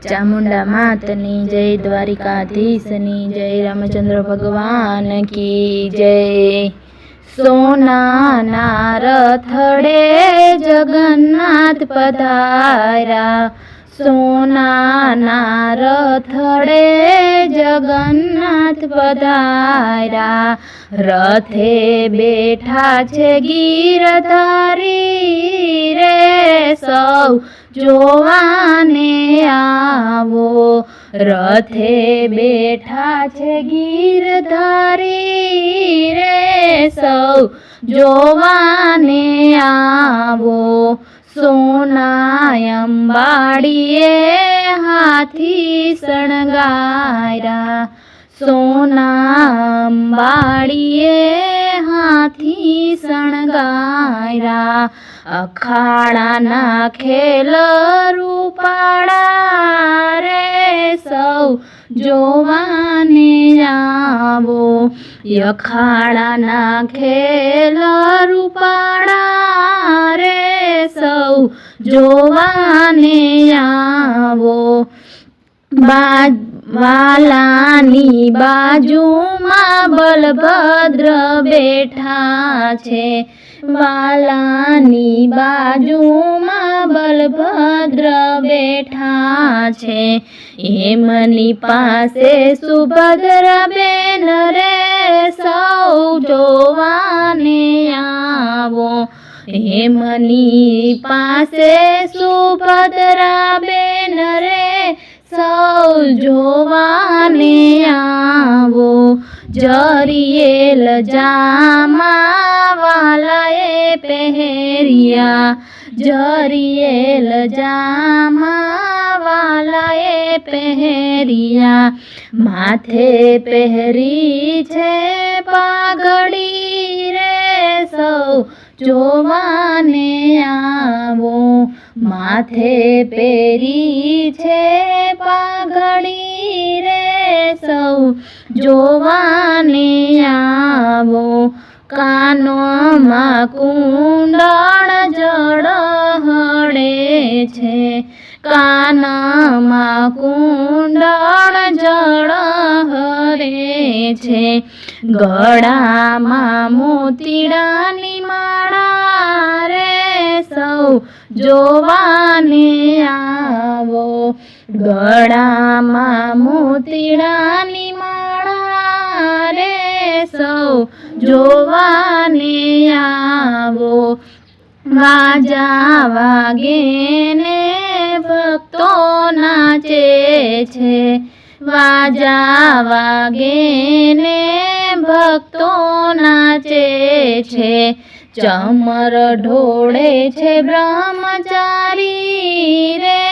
ચામુંડા માતની જય, દ્વારિકાધીશની જય, રામચंद्र ભગવાન की जय। સોનાના રથડે જગન્નાથ પધાર્યા, સોનાના રથડે જગન્નાથ પધાર્યા। રથે બેઠા છે ગીરધારી રે, સૌ જોવાને આવો। રથે બેઠા છે ગીરધારી રે, સૌ જોવાને આવો। સોના અંબાડીએ હાથી શણગાર્યા, સોના અંબાડીએ હાથી શણગાર્યા। અખાડાના ખેલ રૂપાળા રે, સૌ જોવાને આવો। અખાડાના ખેલ રૂપાળા રે, સૌ જોવાને આવો। વાલાની બાજુમાં બલભદ્ર બેઠા છે, વાલાની બાજુમાં બલભદ્ર બેઠા છે। એમની પાસે સુભદ્રા બેન રે, સૌ જોવાને આવો। એમની પાસે સુભદ્રા બેન રે, સૌ જોવાને આવો। જરિયેલ જામા વાલાએ પહેર્યા, જરિયેલ જામા વાલાએ પહેર્યા। માથે પહેરી છે પાઘડી રે, સૌ જોવાને આવો। માથે પહેરી છે પાઘડી રે, સૌ જોવાને આવો। કાનોમાં કુંડળ ઝળહળે છે, કાનમાં કુંડળ ઝળહળે છે। ગળામાં મોતીડાની માળા રે, સૌ જોવાને આવો। ગળામાં મોતીડાની માળા રે, સૌ જોવાને આવો। વાજા વાગે ને ભક્તો નાચે છે, વાજા વાગે ને ભક્તો નાચે છે। ચમર ઢોળે છે બ્રહ્મચારી રે,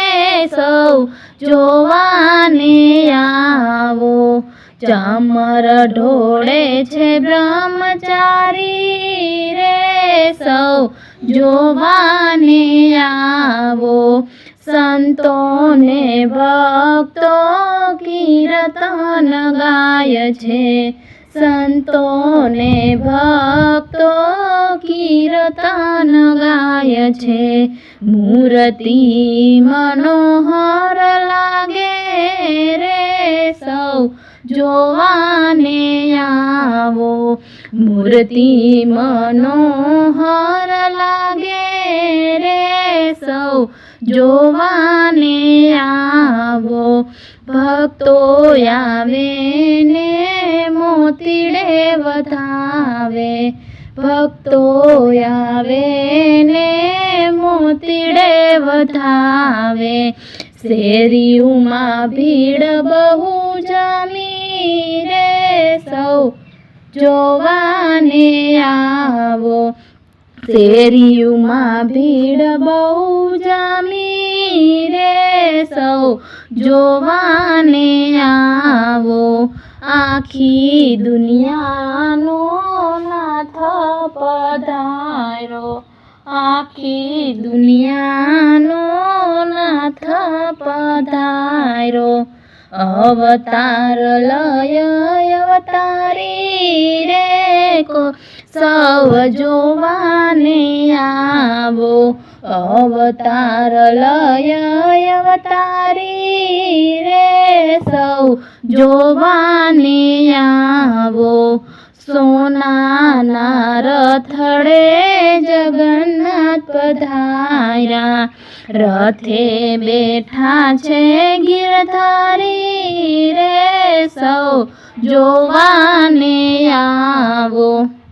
સૌ જોવાને આવો। ચમર ઢોળે છે બ્રહ્મચારી રે, સૌ જોવાને આવો। સંતો ને ભક્તો કીર્તન ગાય છે, સંતો ને ભક્તો કીર્તન ગાય છે। મૂર્તિ મનોહર લાગે રે, સૌ જોવાને આવો। મૂર્તિ મનોહર લાગે રે, સૌ જોવાને આવો। ભક્તો આવે ને મોતીડે વધાવે, ભક્તો આવે ને મોતીડે વધાવે। શેરીઓમાં ભીડ બહુ જામી રે, સૌ જોવાને આવો। શેરીઓમાં ભીડ બહુ જામી રે, સૌ જોવાને આવો। આખી દુનિયાનો નાથ પધાર્યો, આખી દુનિયાનો નાથ પધાર્યો। અવતાર લય અવતારી રે, સૌ જોવાને આવો। અવતાર લય અવતારી સૌ જોવાને આવો સોનાના રથડે જગન્નાથ પધાર્યા રથે બેઠા છે ગિરધારી રે સૌ જોવાને આવો।